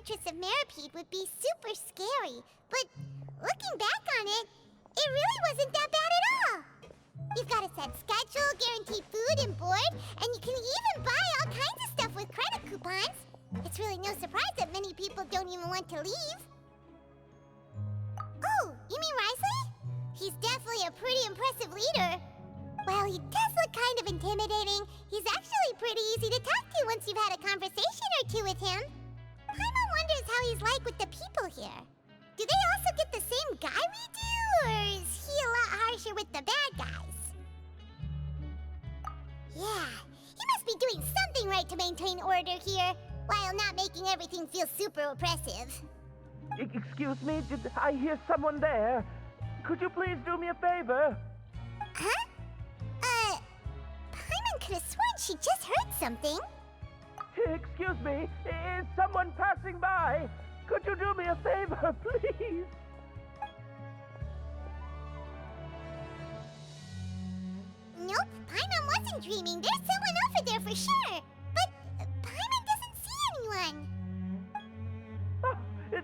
Fortress of Meropide would be super scary, but looking back on it, it really wasn't that bad at all. You've got a set schedule, guaranteed food and board, and you can even buy all kinds of stuff with credit coupons. It's really no surprise that many people don't even want to leave. Oh, you mean Wriothesley? He's definitely a pretty impressive leader. While he does look kind of intimidating, he's actually pretty easy to talk to once you've had a conversation or two with him. Paimon wonders how he's like with the people here. Do they also get the same guy we do, or is he a lot harsher with the bad guys? Yeah, he must be doing something right to maintain order here, while not making everything feel super oppressive. Excuse me, did I hear someone there? Could you please do me a favor? Huh? Paimon could have sworn she just heard something. Excuse me, is someone passing by? Could you do me a favor, please? Nope, Paimon wasn't dreaming. There's someone over there for sure. But Paimon doesn't see anyone. Oh,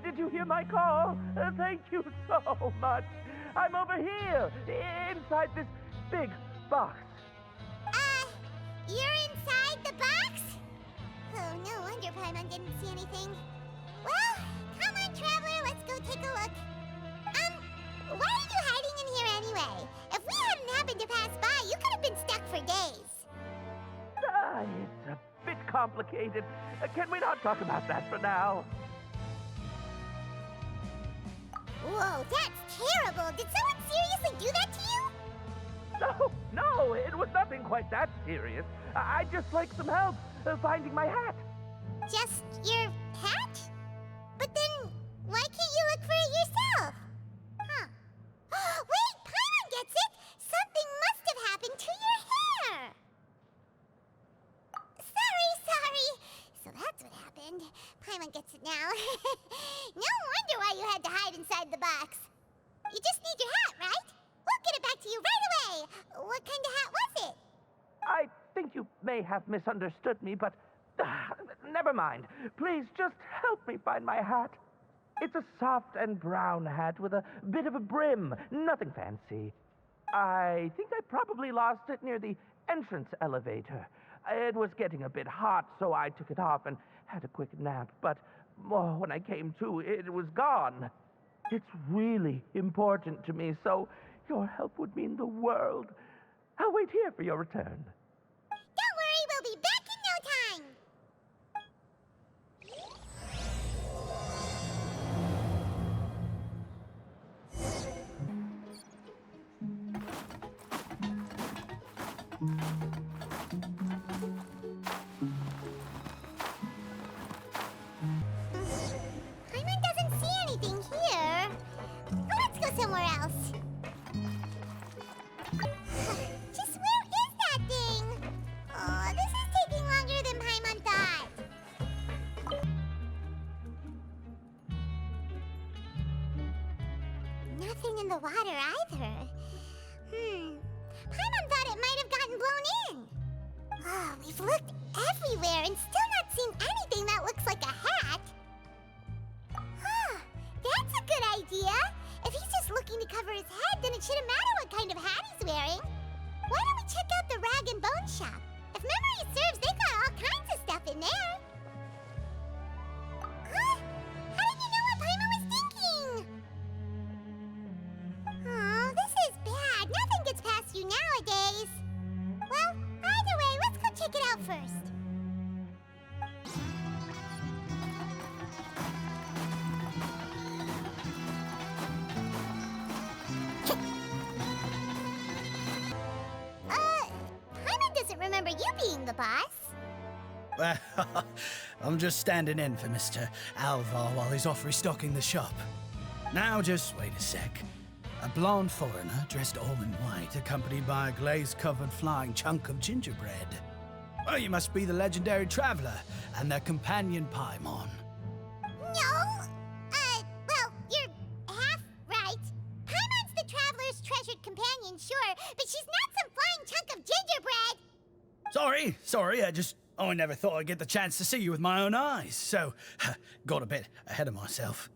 did you hear my call? Thank you so much. I'm over here, inside this big box. You're inside the box? Oh, no wonder Paimon didn't see anything. Well, come on, Traveler, let's go take a look. Why are you hiding in here anyway? If we hadn't happened to pass by, you could have been stuck for days. It's a bit complicated. Can we not talk about that for now? Whoa, that's terrible. Did someone seriously do that to you? No, it was nothing quite that serious. I'd just like some help finding my hat. Just your hat? But then, why can't you look for it yourself? Huh. Wait, Paimon gets it! Something must have happened to your hair! Sorry. So that's what happened. Paimon gets it now. No wonder why you had to hide inside the box. You just need your hat, right? We'll get it back to you right away. What kind of hat was it? I think you may have misunderstood me, but never mind. Please just help me find my hat. It's a soft and brown hat with a bit of a brim. Nothing fancy. I think I probably lost it near the entrance elevator. It was getting a bit hot, so I took it off and had a quick nap. But when I came to, it was gone. It's really important to me, so your help would mean the world. I'll wait here for your return. Don't worry, we'll be back in no time. Paimon doesn't see anything here. Let's go somewhere else. Just where is that thing? Oh, this is taking longer than Paimon thought. Nothing in the water either. Paimon thought it might have gotten blown in. Oh, we've looked everywhere and still not seen anything that looks like a hat. That's a good idea. If he's just looking to cover his head, then it shouldn't matter what kind of hat he's wearing. Why don't we check out the rag and bone shop? If memory serves, they've got all kinds of stuff in there. Huh? How did you know what Paimon was thinking? Oh, this is bad. Nothing gets past you nowadays. Well, either way, let's go check it out first. Paimon doesn't remember you being the boss. Well, I'm just standing in for Mr. Alvar while he's off restocking the shop. Now, just wait a sec. A blonde foreigner dressed all in white, accompanied by a glaze-covered flying chunk of gingerbread. Oh, you must be the legendary traveler and their companion Paimon. No! Well, you're half right. Paimon's the traveler's treasured companion, sure, but she's not some flying chunk of gingerbread! Sorry, I just I never thought I'd get the chance to see you with my own eyes, so got a bit ahead of myself.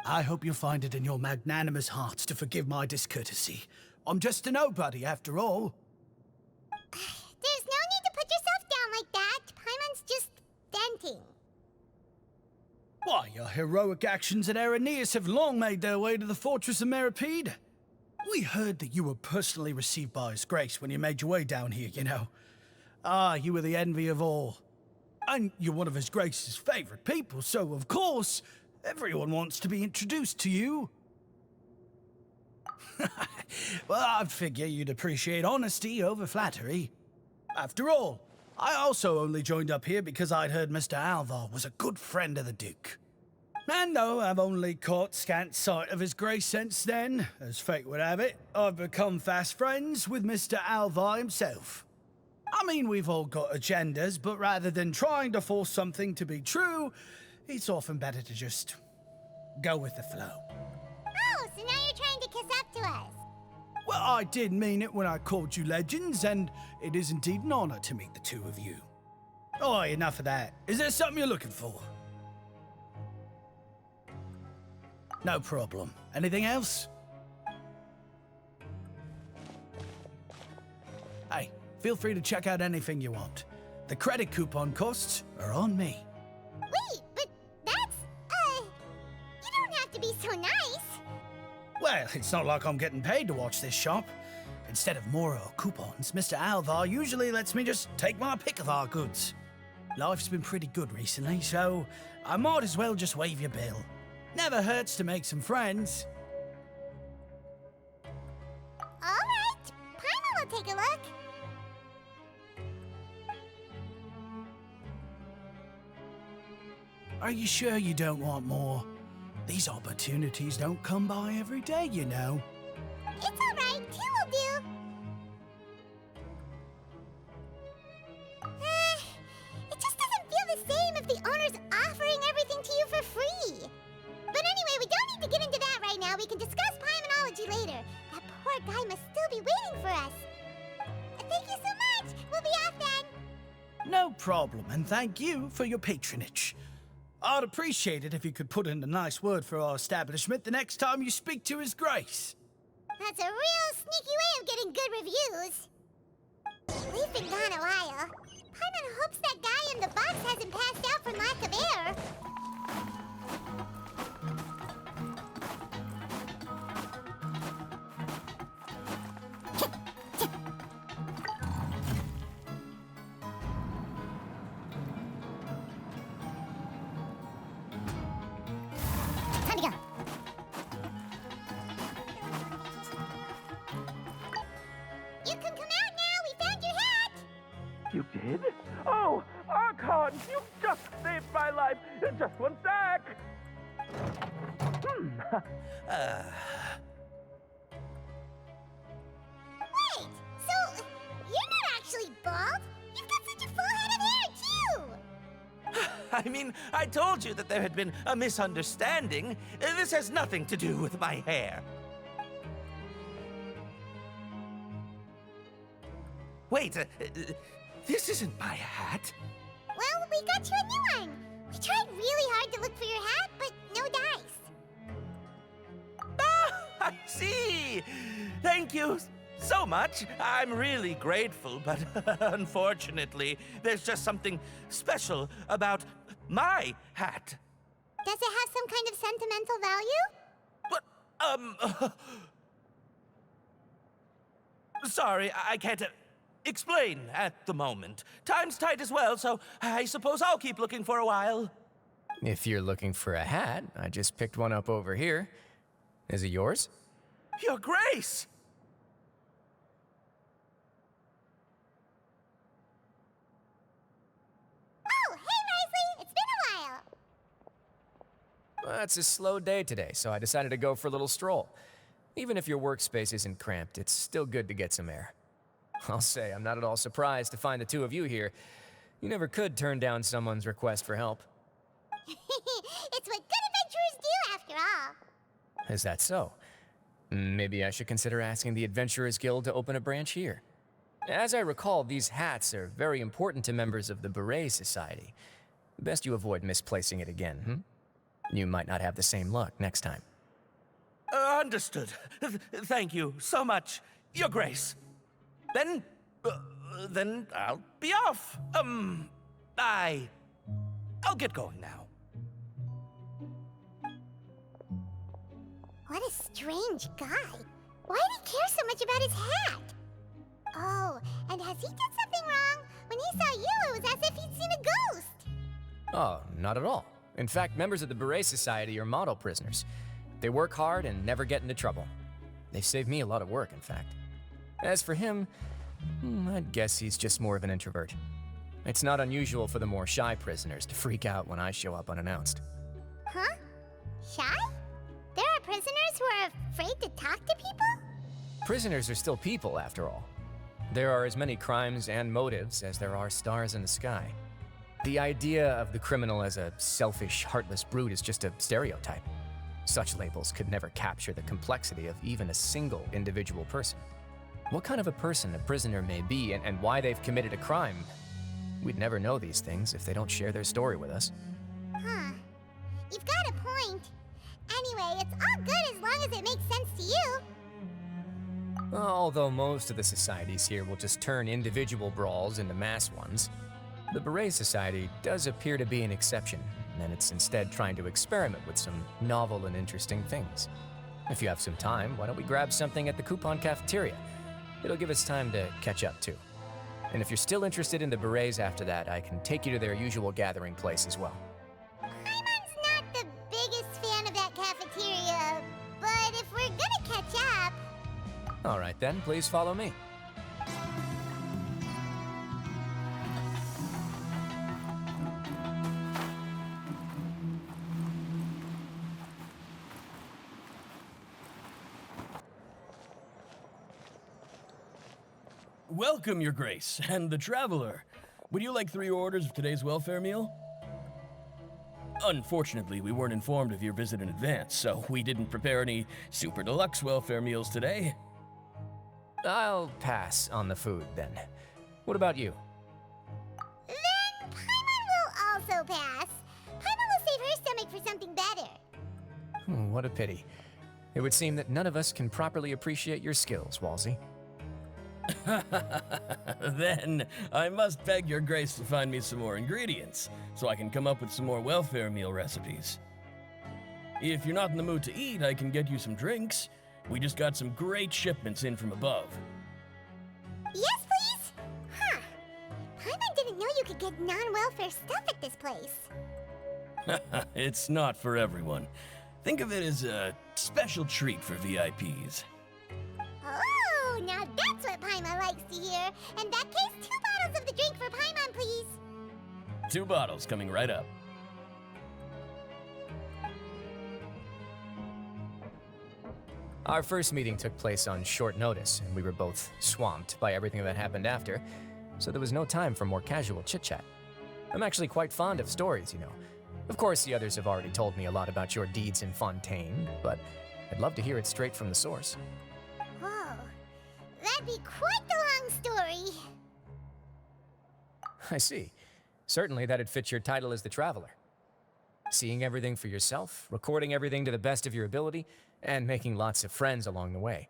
I hope you'll find it in your magnanimous hearts to forgive my discourtesy. I'm just a nobody, after all. There's no need to put yourself down like that. Paimon's just venting. Why, your heroic actions at Araneus have long made their way to the Fortress of Meropide. We heard that you were personally received by His Grace when you made your way down here, you know. Ah, you were the envy of all. And you're one of His Grace's favorite people, so of course, everyone wants to be introduced to you. Well, I'd figure you'd appreciate honesty over flattery. After all, I also only joined up here because I'd heard Mr. Alvar was a good friend of the Duke. And though I've only caught scant sight of His Grace since then, as fate would have it, I've become fast friends with Mr. Alvar himself. I mean, we've all got agendas, but rather than trying to force something to be true, it's often better to just go with the flow. Oh, so now you're trying to kiss up to us. Well, I did mean it when I called you legends, and it is indeed an honor to meet the two of you. Oh, enough of that. Is there something you're looking for? No problem. Anything else? Hey, feel free to check out anything you want. The credit coupon costs are on me. Wait, but that's, you don't have to be so nice. Well, it's not like I'm getting paid to watch this shop. Instead of more coupons, Mr. Alvar usually lets me just take my pick of our goods. Life's been pretty good recently, so I might as well just waive your bill. Never hurts to make some friends. All right, Paimon will take a look. Are you sure you don't want more? These opportunities don't come by every day, you know. It's all right, two will do. It just doesn't feel the same if the owner's offering everything to you for free. But anyway, we don't need to get into that right now. We can discuss Paimonology later. That poor guy must still be waiting for us. Thank you so much. We'll be off then. No problem, and thank you for your patronage. I'd appreciate it if you could put in a nice word for our establishment the next time you speak to His Grace. That's a real sneaky way of getting good reviews. We've been gone a while. Paimon hopes that guy in the box hasn't passed out from lack of air. Time to go. You can come out now. We found your hat. You did? Oh, Archon, you just saved my life. Just one sec. Wait, so you're not actually bald? You've got such a full head of hair, too. I mean, I told you that there had been a misunderstanding. This has nothing to do with my hair. Wait, this isn't my hat. Well, we got you a new one. We tried really hard to look for your hat, but no dice. Ah, I see. Thank you so much. I'm really grateful, but unfortunately, there's just something special about my hat. Does it have some kind of sentimental value? But, sorry, I can't explain at the moment. Time's tight as well, so I suppose I'll keep looking for a while. If you're looking for a hat, I just picked one up over here. Is it yours? Your Grace! Oh, hey, Wriothesley! It's been a while. Well, it's a slow day today, so I decided to go for a little stroll. Even if your workspace isn't cramped, it's still good to get some air. I'll say, I'm not at all surprised to find the two of you here. You never could turn down someone's request for help. It's what good adventurers do, after all. Is that so? Maybe I should consider asking the Adventurers Guild to open a branch here. As I recall, these hats are very important to members of the Beret Society. Best you avoid misplacing it again, You might not have the same luck next time. Understood. Thank you so much, Your Grace. Then I'll be off. I'll get going now. What a strange guy. Why did he care so much about his hat? Oh, and has he done something wrong? When he saw you, it was as if he'd seen a ghost. Oh, not at all. In fact, members of the Beret Society are model prisoners. They work hard and never get into trouble. They've saved me a lot of work, in fact. As for him, I'd guess he's just more of an introvert. It's not unusual for the more shy prisoners to freak out when I show up unannounced. Huh? Shy? There are prisoners who are afraid to talk to people? Prisoners are still people, after all. There are as many crimes and motives as there are stars in the sky. The idea of the criminal as a selfish, heartless brute is just a stereotype. Such labels could never capture the complexity of even a single individual person. What kind of a person a prisoner may be and why they've committed a crime, we'd never know these things if they don't share their story with us. Huh. You've got a point. Anyway, it's all good as long as it makes sense to you. Although most of the societies here will just turn individual brawls into mass ones, the Beret Society does appear to be an exception, and it's instead trying to experiment with some novel and interesting things. If you have some time, why don't we grab something at the Coupon Cafeteria? It'll give us time to catch up, too. And if you're still interested in the Berets after that, I can take you to their usual gathering place as well. Paimon's not the biggest fan of that cafeteria, but if we're gonna catch up... All right then, please follow me. Welcome, Your Grace, and the Traveler. Would you like 3 orders of today's welfare meal? Unfortunately, we weren't informed of your visit in advance, so we didn't prepare any super deluxe welfare meals today. I'll pass on the food, then. What about you? Then Paimon will also pass. Paimon will save her stomach for something better. What a pity. It would seem that none of us can properly appreciate your skills, Walsey. Then I must beg Your Grace to find me some more ingredients, so I can come up with some more welfare meal recipes. If you're not in the mood to eat, I can get you some drinks. We just got some great shipments in from above. Yes, please? Huh. Paimon didn't know you could get non-welfare stuff at this place. It's not for everyone. Think of it as a special treat for VIPs. Oh, now that's what Paimon likes to hear. In that case, 2 bottles of the drink for Paimon, please. 2 bottles coming right up. Our first meeting took place on short notice, and we were both swamped by everything that happened after, so there was no time for more casual chit-chat. I'm actually quite fond of stories, you know. Of course, the others have already told me a lot about your deeds in Fontaine, but I'd love to hear it straight from the source. Oh, that'd be quite the long story. I see. Certainly that'd fit your title as the Traveler. Seeing everything for yourself, recording everything to the best of your ability, and making lots of friends along the way.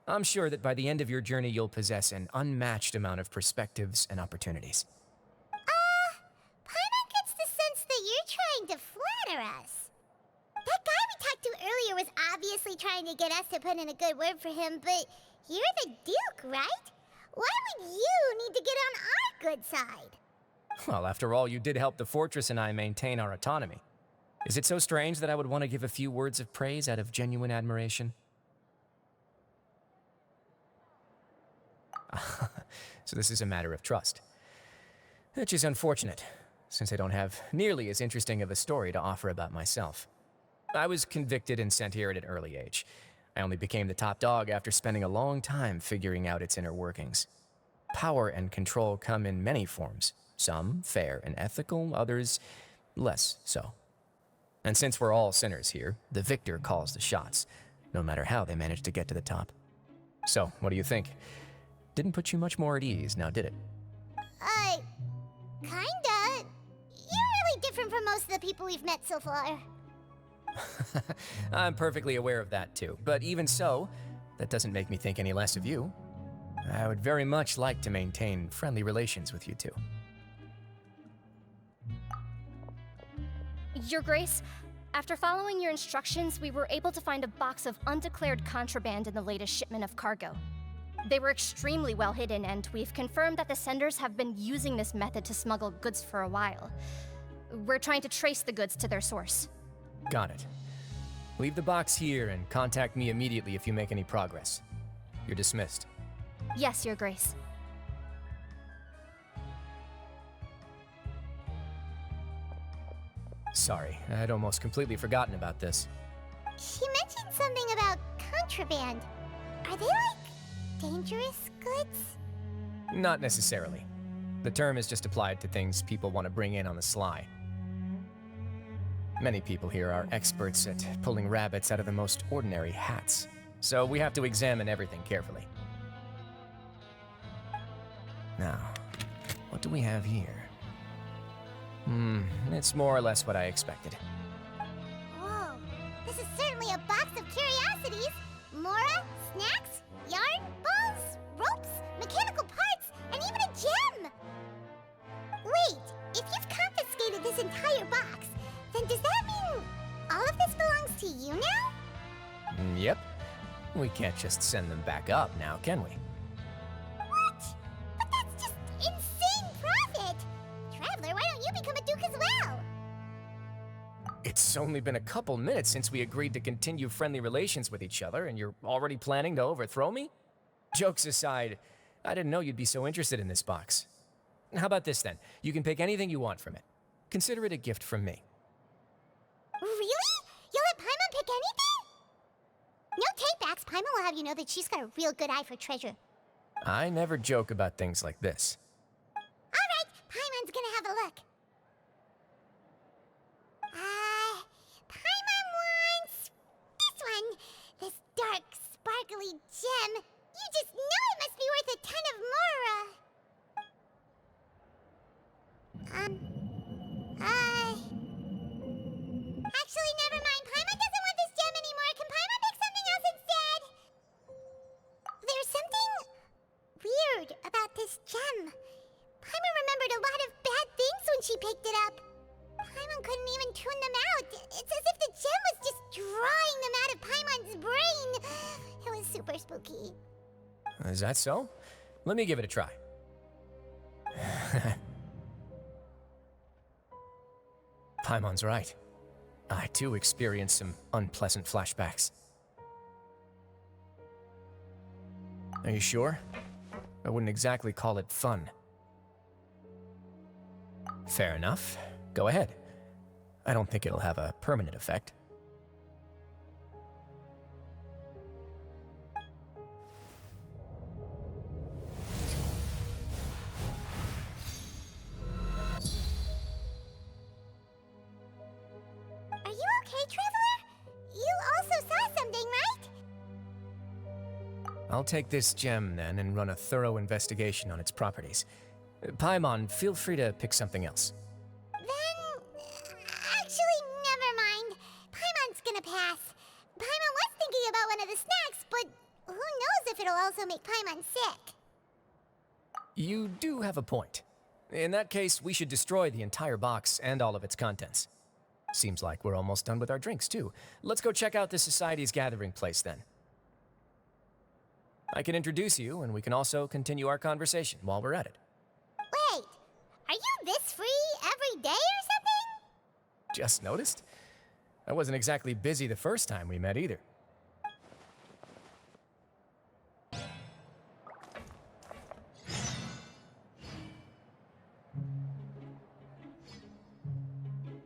I'm sure that by the end of your journey, you'll possess an unmatched amount of perspectives and opportunities. Paimon gets the sense that you're trying to flatter us. That guy we talked to earlier was obviously trying to get us to put in a good word for him, but you're the Duke, right? Why would you need to get on our good side? Well, after all, you did help the Fortress and I maintain our autonomy. Is it so strange that I would want to give a few words of praise out of genuine admiration? So this is a matter of trust. Which is unfortunate, since I don't have nearly as interesting of a story to offer about myself. I was convicted and sent here at an early age. I only became the top dog after spending a long time figuring out its inner workings. Power and control come in many forms, some fair and ethical, others less so. And since we're all sinners here, the victor calls the shots, no matter how they manage to get to the top. So, what do you think? Didn't put you much more at ease, now did it? Kinda. You're really different from most of the people we've met so far. I'm perfectly aware of that too, but even so, that doesn't make me think any less of you. I would very much like to maintain friendly relations with you two. Your Grace, after following your instructions, we were able to find a box of undeclared contraband in the latest shipment of cargo. They were extremely well hidden, and we've confirmed that the senders have been using this method to smuggle goods for a while. We're trying to trace the goods to their source. Got it. Leave the box here and contact me immediately if you make any progress. You're dismissed. Yes, Your Grace. Sorry, I'd almost completely forgotten about this. She mentioned something about contraband. Are they like dangerous goods? Not necessarily. The term is just applied to things people want to bring in on the sly. Many people here are experts at pulling rabbits out of the most ordinary hats, so we have to examine everything carefully. Now, what do we have here? It's more or less what I expected. Whoa, this is certainly a box of curiosities. Mora, snacks, yarn, balls, ropes, mechanical parts, and even a gem! Wait, if you've confiscated this entire box, then does that mean all of this belongs to you now? Yep. We can't just send them back up now, can we? What? But that's just insane profit! Traveler, why don't you become a duke as well? It's only been a couple minutes since we agreed to continue friendly relations with each other, and you're already planning to overthrow me? Jokes aside, I didn't know you'd be so interested in this box. How about this then? You can pick anything you want from it. Consider it a gift from me. Really? You'll let Paimon pick anything? No take-backs. Paimon will have you know that she's got a real good eye for treasure. I never joke about things like this. Alright, Paimon's gonna have a look. Paimon wants this one. This dark, sparkly gem. You just know it must be worth a ton of Mora. Actually, never mind. Paimon doesn't want this gem anymore. Can Paimon pick something else instead? There's something weird about this gem. Paimon remembered a lot of bad things when she picked it up. Paimon couldn't even tune them out. It's as if the gem was just drawing them out of Paimon's brain. It was super spooky. Is that so? Let me give it a try. Paimon's right. I too experienced some unpleasant flashbacks. Are you sure? I wouldn't exactly call it fun. Fair enough. Go ahead. I don't think it'll have a permanent effect. Are you okay, Traveler? You also saw something, right? I'll take this gem then and run a thorough investigation on its properties. Paimon, feel free to pick something else. Then, actually, never mind. Paimon's gonna pass. Paimon was thinking about one of the snacks, but who knows if it'll also make Paimon sick. You do have a point. In that case, we should destroy the entire box and all of its contents. Seems like we're almost done with our drinks, too. Let's go check out the Society's gathering place, then. I can introduce you, and we can also continue our conversation while we're at it. Wait, are you this free every day or something? Just noticed? I wasn't exactly busy the first time we met, either.